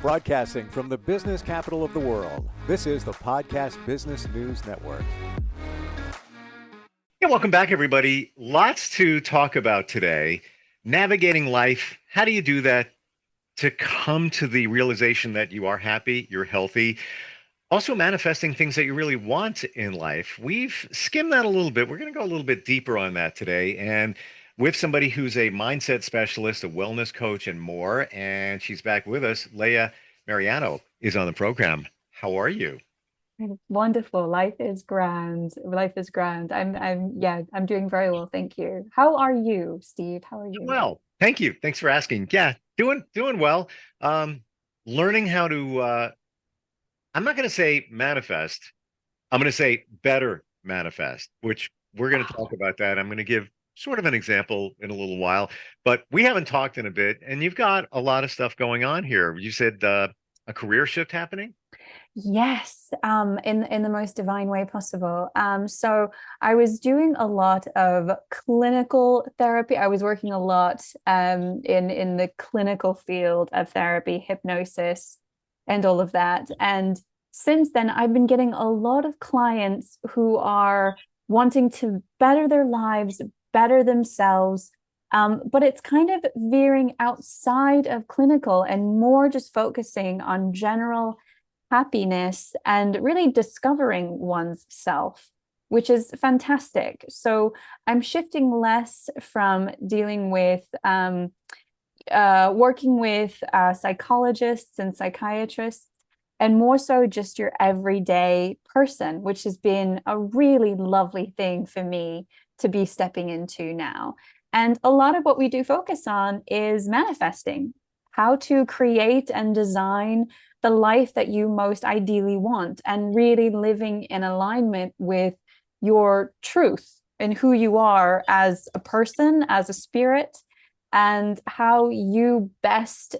Broadcasting from the business capital of the world, this is the Podcast Business News Network. Yeah, welcome back, everybody. Lots to talk about today. Navigating life. How do you do that to come to the realization that you are happy, you're healthy? Also manifesting things that you really want in life. We've skimmed that a little bit. We're going to go a little bit deeper on that today. And with somebody who's a mindset specialist, a wellness coach, and more. And she's back with us. Lieya Mariano is on the program. How are you? Wonderful. Life is grand. Life is grand. I'm doing very well, thank you. How are you, Steve? How are you? Well, thank you. Thanks for asking. Yeah, doing well. Learning how to I'm not going to say manifest. I'm going to say better manifest, which we're going to talk about that. I'm going to give sort of an example in a little while, but we haven't talked in a bit, and you've got a lot of stuff going on here. You said a career shift happening? Yes, in the most divine way possible. So I was doing a lot of clinical therapy. I was working a lot in the clinical field of therapy, hypnosis, and all of that. And since then, I've been getting a lot of clients who are wanting to better their lives, better themselves. But it's kind of veering outside of clinical and more just focusing on general happiness and really discovering one's self, which is fantastic. So I'm shifting less from dealing with working with psychologists and psychiatrists, and more so just your everyday person, which has been a really lovely thing for me to be stepping into now. And a lot of what we do focus on is manifesting, how to create and design the life that you most ideally want, and really living in alignment with your truth and who you are as a person, as a spirit, and how you best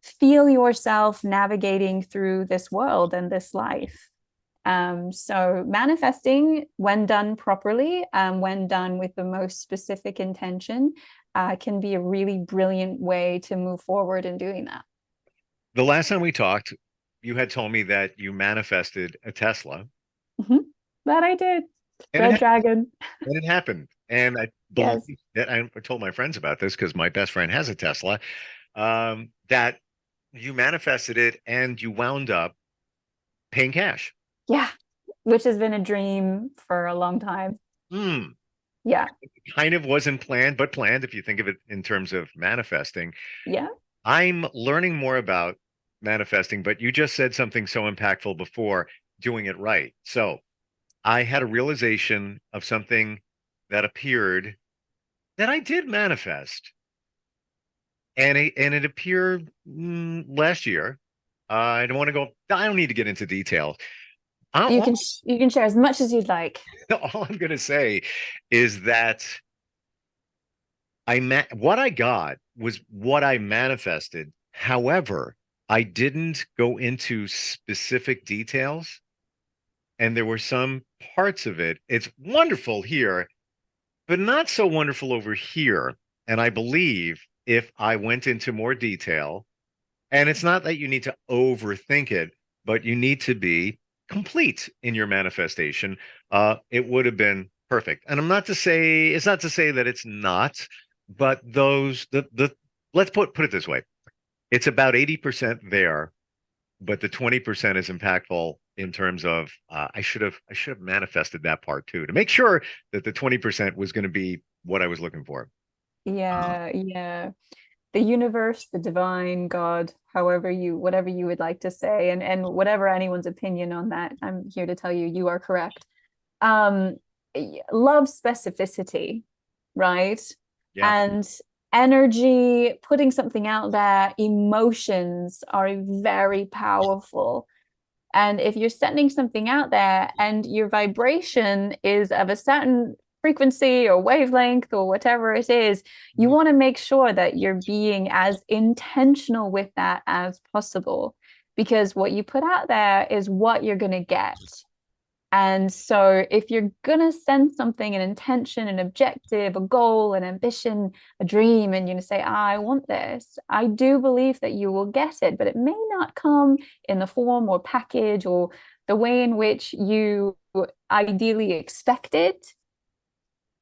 feel yourself navigating through this world and this life. So manifesting, when done properly, when done with the most specific intention, can be a really brilliant way to move forward in doing that. The last time we talked, you had told me that you manifested a Tesla. Mm-hmm. That I did. Red Dragon. And it happened. And I believe Yes. that I told my friends about this because my best friend has a Tesla, that you manifested it and you wound up paying cash. Yeah, which has been a dream for a long time. Yeah. It kind of wasn't planned, but planned if you think of it in terms of manifesting. Yeah. I'm learning more about manifesting, but you just said something so impactful before, doing it right. So I had a realization of something that appeared that I did manifest. And it appeared last year. I don't need to get into detail. You can share as much as you'd like. All I'm going to say is that what I got was what I manifested. However, I didn't go into specific details, and there were some parts of it. It's wonderful here, but not so wonderful over here. And I believe if I went into more detail, and it's not that you need to overthink it, but you need to be complete in your manifestation, it would have been perfect. And it's not to say that it's not, but let's put it this way. It's about 80% there, but the 20% is impactful in terms of I should have manifested that part too, to make sure that the 20% was going to be what I was looking for. Yeah. The universe, the divine, God, whatever you would like to say, and whatever anyone's opinion on that, I'm here to tell you, you are correct. Love specificity, right? Yeah. And energy, putting something out there, emotions are very powerful. And if you're sending something out there and your vibration is of a certain frequency or wavelength or whatever it is, you want to make sure that you're being as intentional with that as possible, because what you put out there is what you're going to get. And so if you're going to send something, an intention, an objective, a goal, an ambition, a dream, and you say, I want this, I do believe that you will get it, but it may not come in the form or package or the way in which you ideally expect it,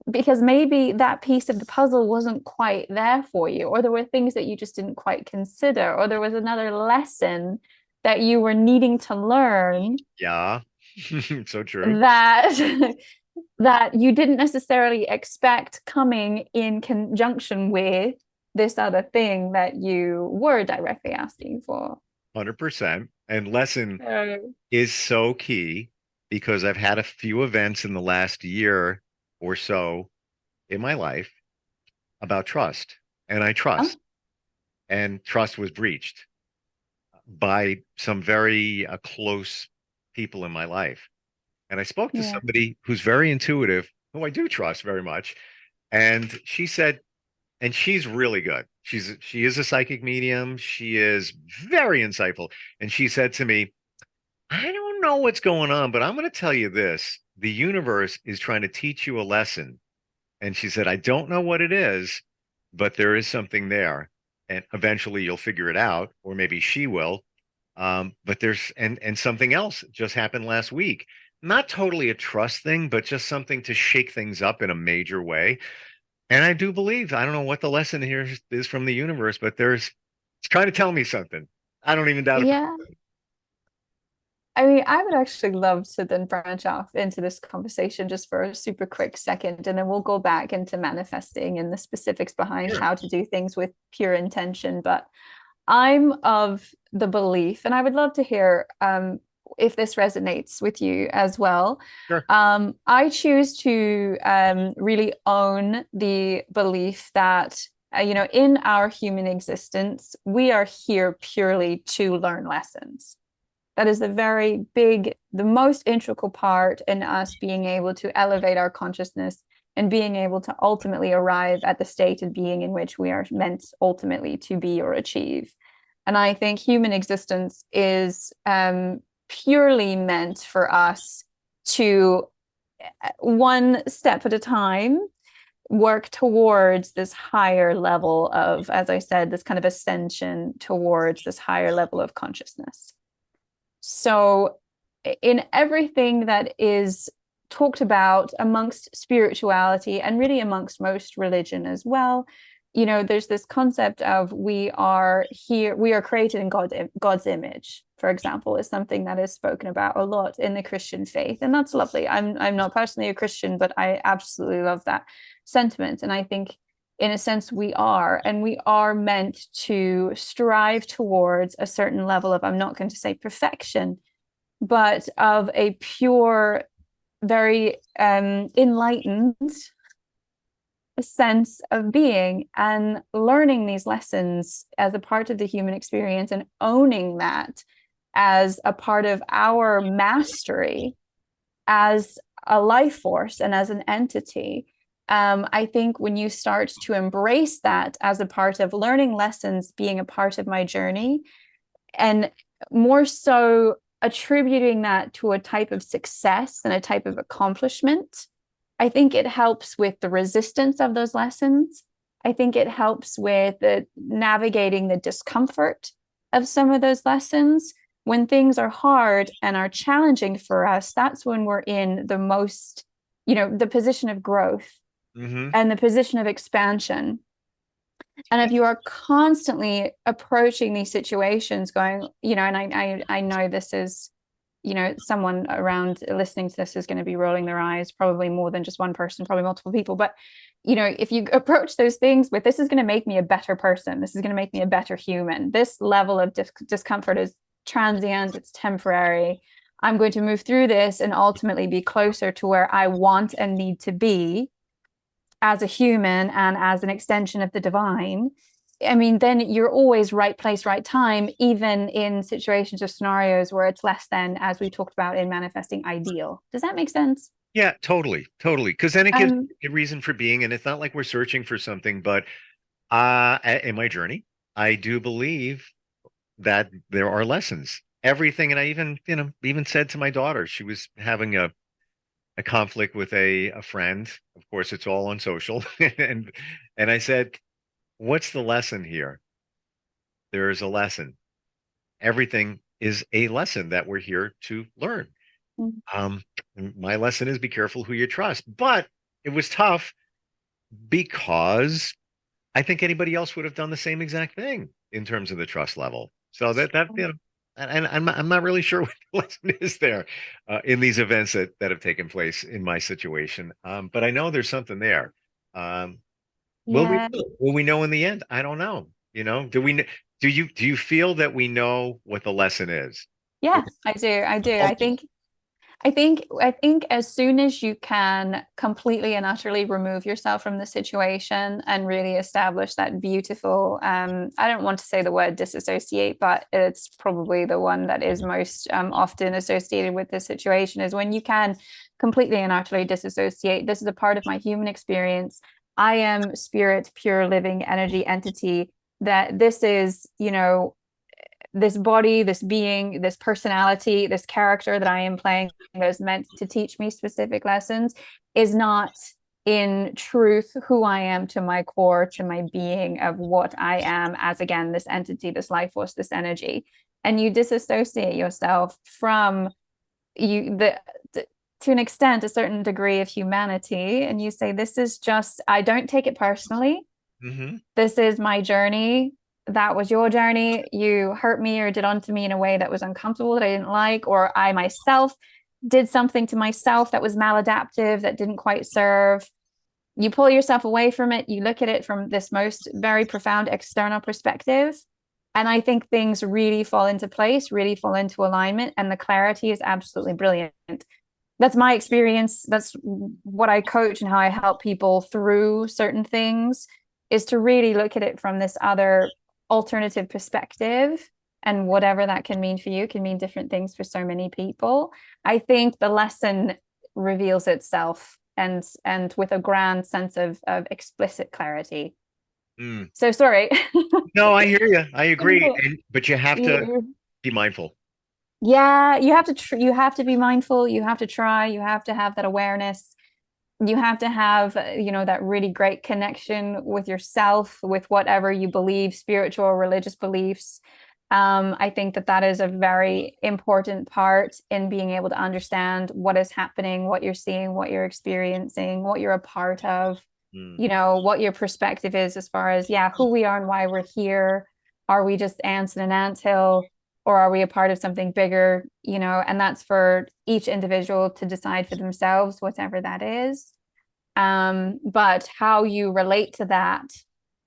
because maybe that piece of the puzzle wasn't quite there for you, or there were things that you just didn't quite consider, or there was another lesson that you were needing to learn Yeah. So true. that that you didn't necessarily expect coming in conjunction with this other thing that you were directly asking for. 100%. And lesson So, is so key because I've had a few events in the last year or so in my life about trust. And I oh, trust. And trust was breached by some very close people in my life. And I spoke to yeah, somebody who's very intuitive, who I do trust very much. And she said, and she's really good. She is a psychic medium. She is very insightful. And she said to me, I don't know what's going on, but I'm going to tell you this. The universe is trying to teach you a lesson. And she said, I don't know what it is, but there is something there. And eventually you'll figure it out, or maybe she will. But there's and something else just happened last week. Not totally a trust thing, but just something to shake things up in a major way. And I do believe, I don't know what the lesson here is from the universe, but it's trying to tell me something. I don't even doubt it. yeah. I mean, I would actually love to then branch off into this conversation just for a super quick second, and then we'll go back into manifesting and the specifics behind Sure. how to do things with pure intention. But I'm of the belief, and I would love to hear if this resonates with you as well. Sure. I choose to really own the belief that, in our human existence, we are here purely to learn lessons. That is the very big, the most integral part in us being able to elevate our consciousness and being able to ultimately arrive at the state of being in which we are meant ultimately to be or achieve. And I think human existence is purely meant for us to, one step at a time, work towards this higher level of, as I said, this kind of ascension towards this higher level of consciousness. So, in everything that is talked about amongst spirituality and really amongst most religion as well, there's this concept of we are here, we are created in God's image, for example, is something that is spoken about a lot in the Christian faith. And that's lovely. I'm not personally a Christian, but I absolutely love that sentiment. And I think in a sense we are, and we are meant to strive towards a certain level of, I'm not going to say perfection, but of a pure, very enlightened sense of being, and learning these lessons as a part of the human experience and owning that as a part of our mastery as a life force and as an entity. I think when you start to embrace that as a part of learning lessons, being a part of my journey, and more so attributing that to a type of success and a type of accomplishment, I think it helps with the resistance of those lessons. I think it helps with navigating the discomfort of some of those lessons. When things are hard and are challenging for us, that's when we're in the most, the position of growth Mm-hmm. and the position of expansion. And if you are constantly approaching these situations going, and I know this is, someone around listening to this is going to be rolling their eyes, probably more than just one person, probably multiple people. But, if you approach those things with, this is going to make me a better person, this is going to make me a better human, this level of discomfort is transient, it's temporary. I'm going to move through this and ultimately be closer to where I want and need to be as a human and as an extension of the divine. I mean, then you're always right place, right time, even in situations or scenarios where it's less than, as we talked about in manifesting, ideal. Does that make sense? Yeah, totally, totally. Because then it gives Um, a reason for being, and it's not like we're searching for something. But in my journey, I do believe that there are lessons everything. And I even said to my daughter, she was having a conflict with a friend. Of course, it's all on social. And I said, what's the lesson here? There is a lesson. Everything is a lesson that we're here to learn. Mm. Um, my lesson is be careful who you trust. But it was tough because I think anybody else would have done the same exact thing in terms of the trust level. So and I'm not really sure what the lesson is there in these events that have taken place in my situation. But I know there's something there. Um, Yeah. will we know in the end? I don't know. Do you feel that we know what the lesson is? Yeah, I do. I do. I think as soon as you can completely and utterly remove yourself from the situation and really establish that beautiful, I don't want to say the word disassociate, but it's probably the one that is most often associated with this situation, is when you can completely and utterly disassociate. This is a part of my human experience. I am spirit, pure living energy entity. That this is, this body, this being, this personality, this character that I am playing that is meant to teach me specific lessons is not in truth who I am to my core, to my being of what I am as, again, this entity, this life force, this energy. And you disassociate yourself from you the to an extent, a certain degree of humanity, and you say, this is just, I don't take it personally. Mm-hmm. This is my journey. That was your journey. You hurt me or did unto me in a way that was uncomfortable, that I didn't like, or I myself did something to myself that was maladaptive, that didn't quite serve. You pull yourself away from it. You look at it from this most very profound external perspective. And I think things really fall into place, really fall into alignment, and the clarity is absolutely brilliant. That's my experience. That's what I coach and how I help people through certain things, is to really look at it from this other alternative perspective. And whatever that can mean for you can mean different things for so many people. I think the lesson reveals itself, and with a grand sense of explicit clarity. Mm. So sorry. No, I hear you. I agree. But you have to be mindful. Yeah, you have to be mindful, you have to try, you have to have that awareness, you have to have, that really great connection with yourself, with whatever you believe, spiritual or religious beliefs. I think that is a very important part in being able to understand what is happening, what you're seeing, what you're experiencing, what you're a part of, Mm. what your perspective is as far as, yeah, who we are and why we're here. Are we just ants in an anthill, or are we a part of something bigger? And that's for each individual to decide for themselves, whatever that is. But how you relate to that,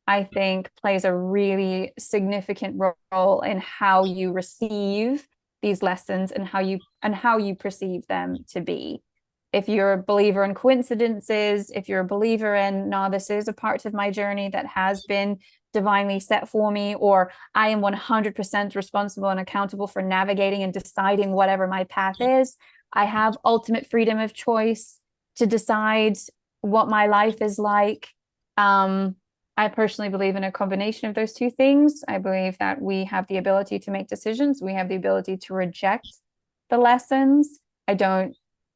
I think, plays a really significant role in how you receive these lessons and how you perceive them to be. If you're a believer in coincidences, if you're a believer in, no, this is a part of my journey that has been divinely set for me, or I am 100% responsible and accountable for navigating and deciding whatever my path is. I have ultimate freedom of choice to decide what my life is like. I personally believe in a combination of those two things. I believe that we have the ability to make decisions. We have the ability to reject the lessons. I don't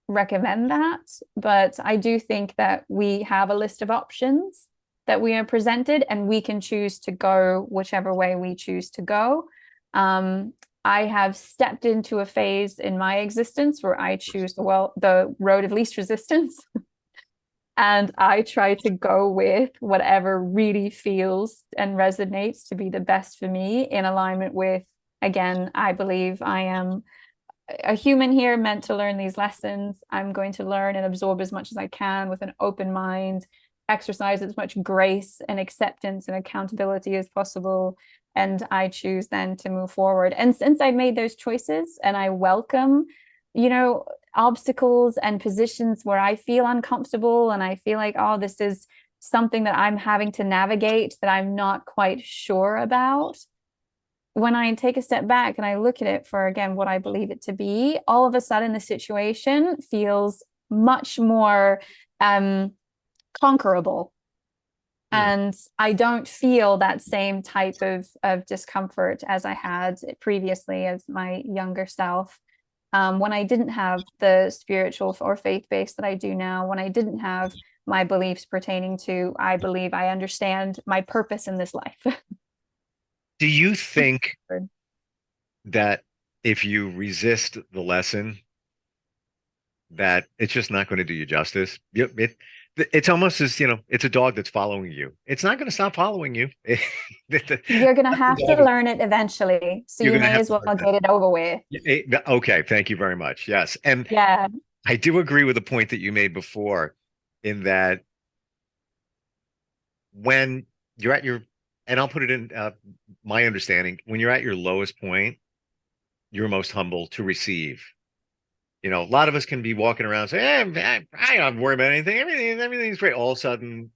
recommend that, but I do think that we have a list of options that we are presented, and we can choose to go whichever way we choose to go. I have stepped into a phase in my existence where I choose the road of least resistance. And I try to go with whatever really feels and resonates to be the best for me, in alignment with, again, I believe I am a human here meant to learn these lessons. I'm going to learn and absorb as much as I can with an open mind, exercise as much grace and acceptance and accountability as possible. And I choose then to move forward. And since I've made those choices, and I welcome, obstacles and positions where I feel uncomfortable and I feel like, oh, this is something that I'm having to navigate that I'm not quite sure about. When I take a step back and I look at it for, again, what I believe it to be, all of a sudden the situation feels much more conquerable. And I don't feel that same type of discomfort as I had previously as my younger self. When I didn't have the spiritual or faith base that I do now, when I didn't have my beliefs pertaining to, I believe I understand my purpose in this life. Do you think that if you resist the lesson, that it's just not going to do you justice? It's almost as, it's a dog that's following you. It's not going to stop following you. You're going to have to learn it eventually. So You're you going to may have as to well learn get it over with. Okay, thank you very much. Yes. And Yeah. I do agree with the point that you made before, in that when you're at your, and I'll put it in my understanding, when you're at your lowest point, you're most humble to receive. A lot of us can be walking around saying, hey, I don't worry about anything. Everything's great. All of a sudden,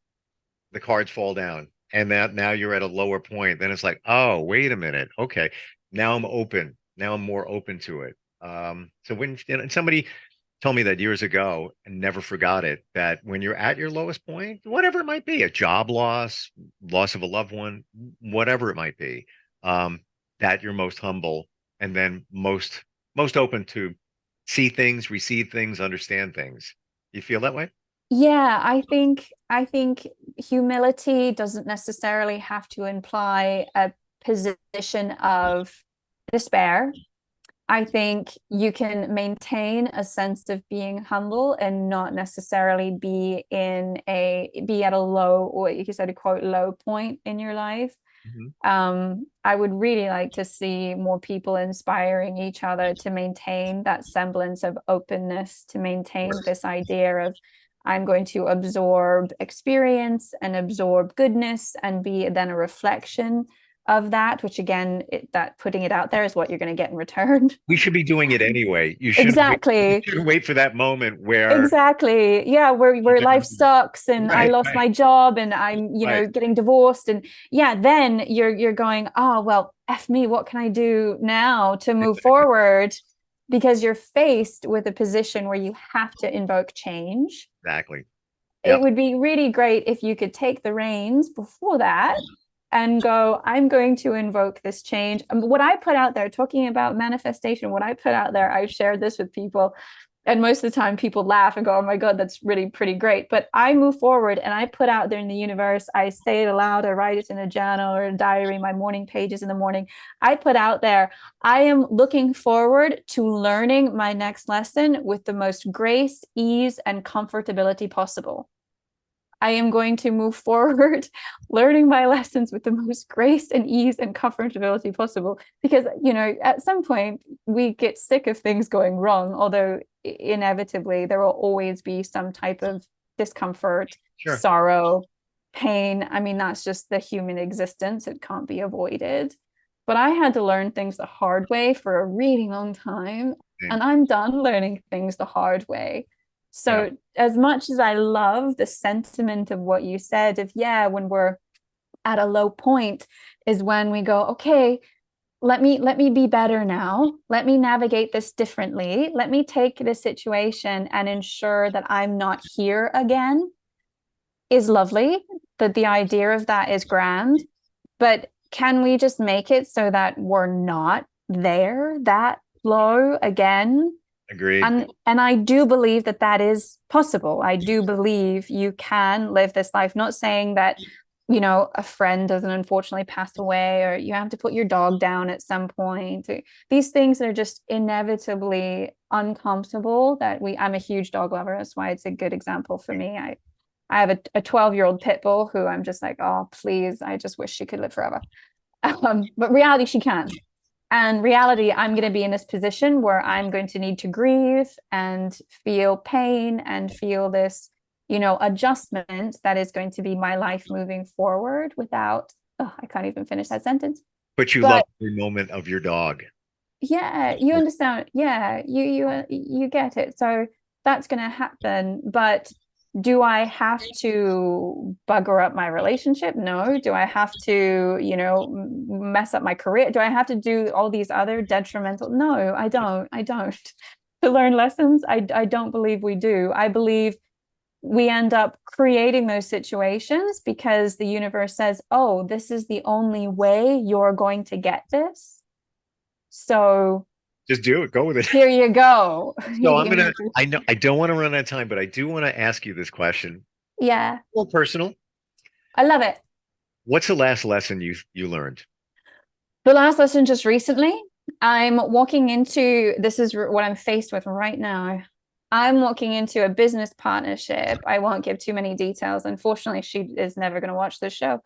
the cards fall down. And that now you're at a lower point. Then it's like, oh, wait a minute. Okay. Now I'm open. Now I'm more open to it. So when somebody told me that years ago and never forgot it, that when you're at your lowest point, whatever it might be, a job loss, loss of a loved one, whatever it might be, that you're most humble and then most open to see things, receive things, understand things. You feel that way? Yeah, I think humility doesn't necessarily have to imply a position of despair. I think you can maintain a sense of being humble and not necessarily be at a low, or you said a quote low point in your life. I would really like to see more people inspiring each other to maintain that semblance of openness, to maintain this idea of I'm going to absorb experience and absorb goodness and be then a reflection of that, which again, that putting it out there is what you're going to get in return. We should be doing it anyway. You Exactly. should wait for that moment where Exactly. Yeah, where life sucks and I right, lost my job and I'm, right. getting divorced and yeah, then you're going, oh, well, F me, what can I do now to move forward? Because you're faced with a position where you have to invoke change. Exactly. It Yep. would be really great if you could take the reins before that and go, I'm going to invoke this change. What I put out there, talking about manifestation, what I put out there, I've shared this with people. And most of the time people laugh and go, oh my God, that's really pretty great. But I move forward and I put out there in the universe, I say it aloud, I write it in a journal or a diary, my morning pages in the morning. I put out there, I am looking forward to learning my next lesson with the most grace, ease, and comfortability possible. I am going to move forward learning my lessons with the most grace and ease and comfortability possible. Because, at some point we get sick of things going wrong, although inevitably there will always be some type of discomfort, Sure. sorrow, pain. I mean, that's just the human existence. It can't be avoided. But I had to learn things the hard way for a really long time. And I'm done learning things the hard way. So as much as I love the sentiment of what you said, when we're at a low point is when we go, okay, let me be better now. Let me navigate this differently. Let me take this situation and ensure that I'm not here again is lovely. That the idea of that is grand. But can we just make it so that we're not there that low again? Agreed. And I do believe that is possible. I do believe you can live this life. Not saying that, a friend doesn't unfortunately pass away or you have to put your dog down at some point. These things are just inevitably uncomfortable I'm a huge dog lover. That's why it's a good example for me. I have a 12-year-old pit bull who I'm just like, oh, please, I just wish she could live forever. But reality, she can't. And reality, I'm going to be in this position where I'm going to need to grieve and feel pain and feel this, adjustment that is going to be my life moving forward without, I can't even finish that sentence. But you love every moment of your dog. Yeah, you understand. Yeah, you get it. So that's going to happen. But do I have to bugger up my relationship? No. Do I have to, mess up my career? Do I have to do all these other detrimental? No, I don't. To learn lessons, I don't believe we do. I believe we end up creating those situations because the universe says, oh, this is the only way you're going to get this. So Just do it. Go with it. here you go. So I know I don't want to run out of time, but I do want to ask you this question. Yeah, Well, personal. I love it. What's the last lesson you learned? The last lesson just recently, I'm walking into, this is what I'm faced with right now. I'm walking into a business partnership. I won't give too many details. Unfortunately, she is never going to watch this show.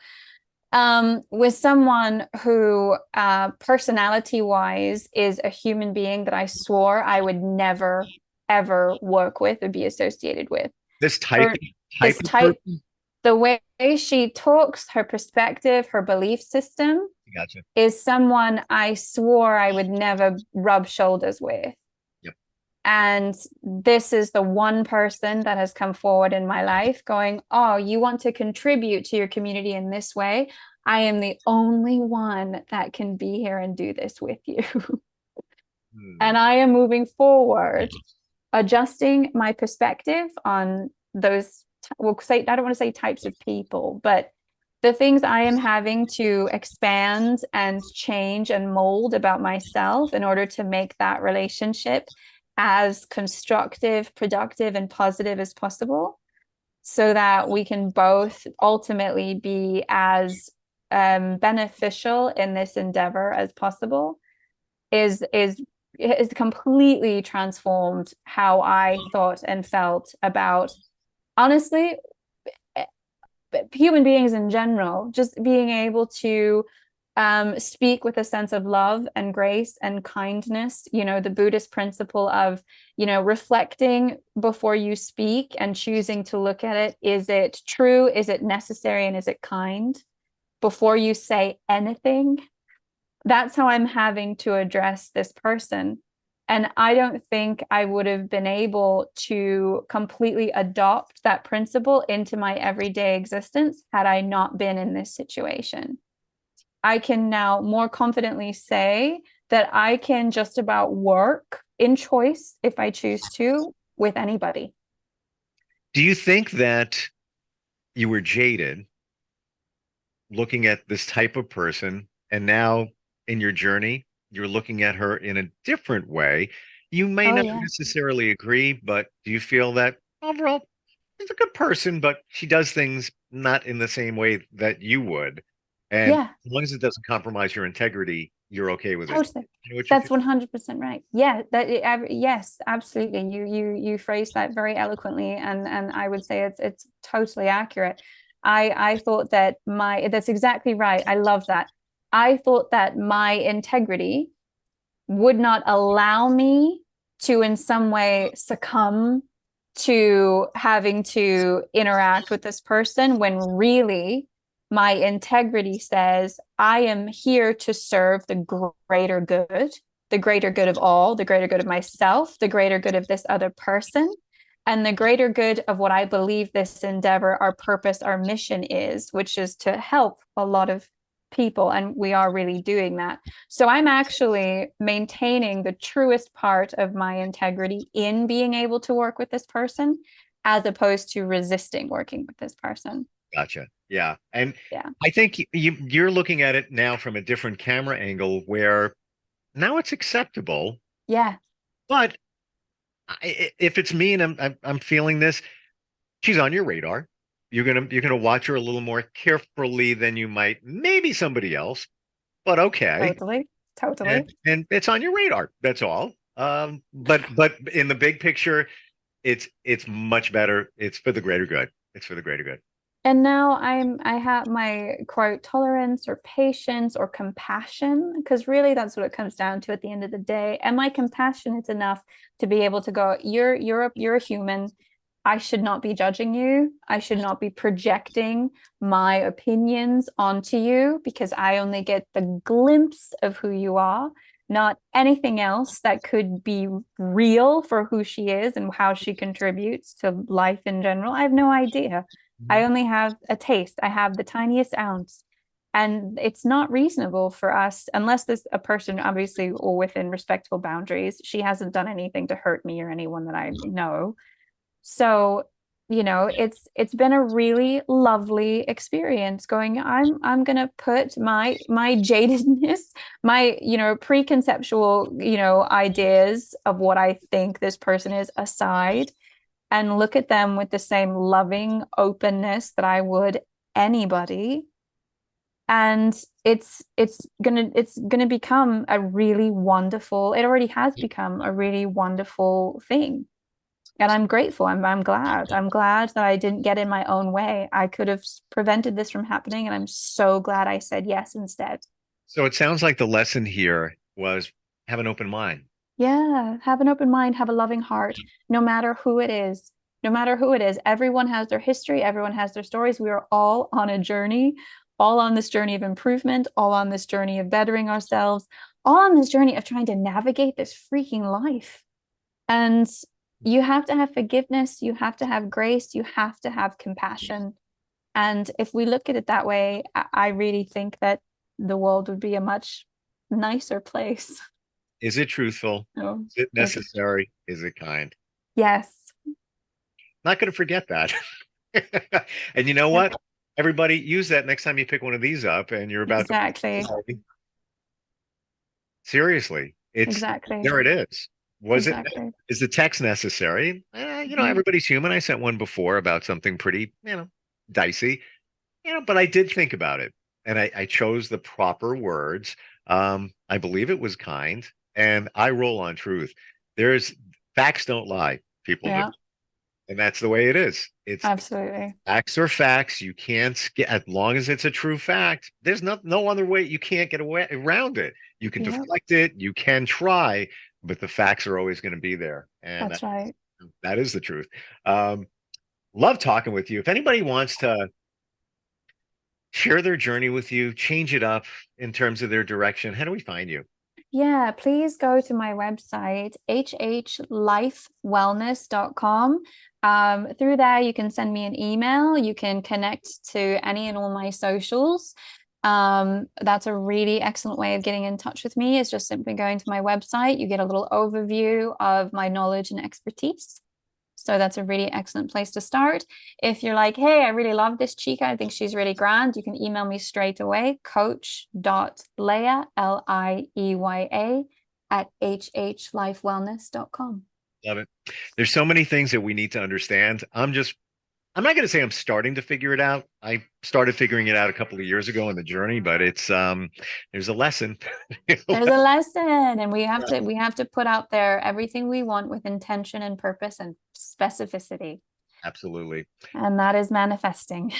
With someone who, personality wise, is a human being that I swore I would never, ever work with or be associated with. This Her, type this of type, person? the way she talks, her perspective, her belief system Gotcha. is someone I swore I would never rub shoulders with. Yep. And this is the one person that has come forward in my life going, oh, you want to contribute to your community in this way? I am the only one that can be here and do this with you. And I am moving forward, adjusting my perspective on those, we'll say, I don't want to say types of people, but the things I am having to expand and change and mold about myself in order to make that relationship as constructive, productive, and positive as possible, so that we can both ultimately be as beneficial in this endeavor as possible, is completely transformed how I thought and felt about, honestly, human beings in general. Just being able to speak with a sense of love and grace and kindness, the Buddhist principle of, reflecting before you speak and choosing to look at it. Is it true? Is it necessary? And is it kind? Before you say anything. That's how I'm having to address this person. And I don't think I would have been able to completely adopt that principle into my everyday existence had I not been in this situation. I can now more confidently say that I can just about work in choice, if I choose to, with anybody. Do you think that you were jaded looking at this type of person, and now in your journey, you're looking at her in a different way? You may Oh, not yeah. necessarily agree, but do you feel that overall she's a good person, but she does things not in the same way that you would? And Yeah. as long as it doesn't compromise your integrity, you're okay with it. Totally. You know what you That's feel? 100% right. Yeah, yes, absolutely. You phrased that very eloquently, and I would say it's totally accurate. I thought that that's exactly right. I love that. I thought that my integrity would not allow me to in some way succumb to having to interact with this person, when really my integrity says I am here to serve the greater good, the greater good of all, the greater good of myself, the greater good of this other person, and the greater good of what I believe this endeavor, our purpose, our mission is, which is to help a lot of people. And we are really doing that. So I'm actually maintaining the truest part of my integrity in being able to work with this person, as opposed to resisting working with this person. Gotcha. Yeah. And Yeah. I think you're looking at it now from a different camera angle where now it's acceptable, Yeah. but if it's me and I'm feeling this, she's on your radar. You're gonna watch her a little more carefully than you might maybe somebody else, but okay. Totally. Totally. And it's on your radar. That's all. But in the big picture, it's much better. It's for the greater good. It's for the greater good. And now I have my quote tolerance or patience or compassion, because really that's what it comes down to at the end of the day. Am I compassionate enough to be able to go, you're a human. I should not be judging you. I should not be projecting my opinions onto you, because I only get the glimpse of who you are, not anything else that could be real for who she is and how she contributes to life in general. I have no idea. I only have a taste. I have the tiniest ounce. And it's not reasonable for us, unless there's a person, obviously, or within respectable boundaries. She hasn't done anything to hurt me or anyone that I know. So it's been a really lovely experience going, I'm gonna put my jadedness, my preconceptual ideas of what I think this person is aside, and look at them with the same loving openness that I would anybody. And it's gonna become a really wonderful, it already has become a really wonderful thing. And I'm grateful. I'm glad that I didn't get in my own way. I could have prevented this from happening, and I'm so glad I said yes instead. So it sounds like the lesson here was have an open mind. Yeah, have an open mind, have a loving heart, no matter who it is. No matter who it is, everyone has their history, everyone has their stories. We are all on a journey, all on this journey of improvement, all on this journey of bettering ourselves, all on this journey of trying to navigate this freaking life. And you have to have forgiveness, you have to have grace, you have to have compassion. And if we look at it that way, I really think that the world would be a much nicer place. Is it truthful? Oh, Is it necessary? Is it kind? yes. Not going to forget that. And you know what? Everybody use that next time you pick one of these up and you're about exactly. Seriously, exactly. There it is. Exactly. Is the text necessary? Everybody's human. I sent one before about something pretty, dicey, but I did think about it and I chose the proper words. I believe it was kind, and I roll on truth. Facts don't lie, people do. And that's the way it is. It's absolutely facts are facts. You can't get, as long as it's a true fact, there's no other way. You can't get away around it. You can deflect it. You can try, but the facts are always going to be there. And that's right. That is the truth. Love talking with you. If anybody wants to share their journey with you, change it up in terms of their direction, how do we find you? Yeah, please go to my website, hhlifewellness.com. Through there, you can send me an email. You can connect to any and all my socials. That's a really excellent way of getting in touch with me, is just simply going to my website. You get a little overview of my knowledge and expertise. So that's a really excellent place to start. If you're like, hey, I really love this chica, I think she's really grand, you can email me straight away, coach.lieya, Lieya, at hhlifewellness.com. Love it. There's so many things that we need to understand. I'm not going to say I'm starting to figure it out. I started figuring it out a couple of years ago in the journey, but it's there's a lesson. There's a lesson, and we have to put out there everything we want with intention and purpose and specificity. Absolutely. And that is manifesting.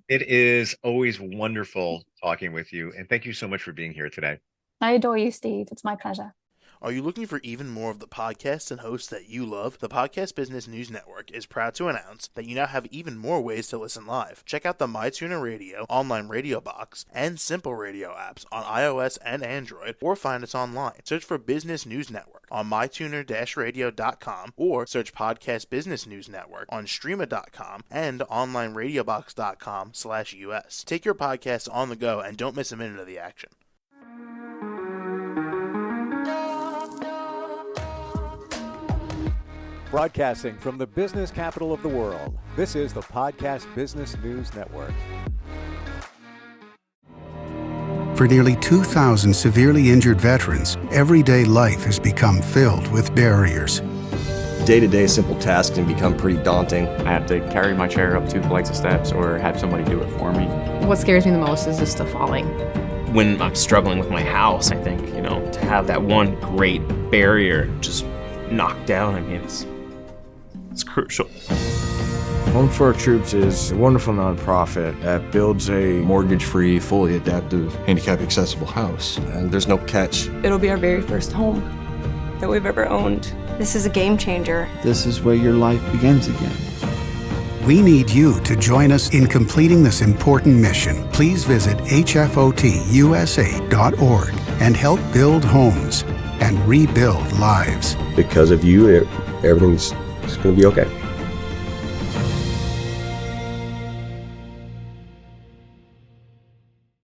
It is always wonderful talking with you, and thank you so much for being here today. I adore you, Steve. It's my pleasure. Are you looking for even more of the podcasts and hosts that you love? The Podcast Business News Network is proud to announce that you now have even more ways to listen live. Check out the MyTuner Radio, online radio box, and Simple Radio apps on iOS and Android, or find us online. Search for Business News Network on mytuner-radio.com, or search Podcast Business News Network on streama.com and onlineradiobox.com/US. Take your podcast on the go and don't miss a minute of the action. Broadcasting from the business capital of the world, this is the Podcast Business News Network. For nearly 2,000 severely injured veterans, everyday life has become filled with barriers. Day-to-day simple tasks can become pretty daunting. I have to carry my chair up 2 flights of steps or have somebody do it for me. What scares me the most is just the falling. When I'm struggling with my house, I think, to have that one great barrier just knocked down, it's crucial. Home for Our Troops is a wonderful nonprofit that builds a mortgage-free, fully adaptive, handicap-accessible house. And there's no catch. It'll be our very first home that we've ever owned. This is a game changer. This is where your life begins again. We need you to join us in completing this important mission. Please visit hfotusa.org and help build homes and rebuild lives. Because of you, everything's going to be okay.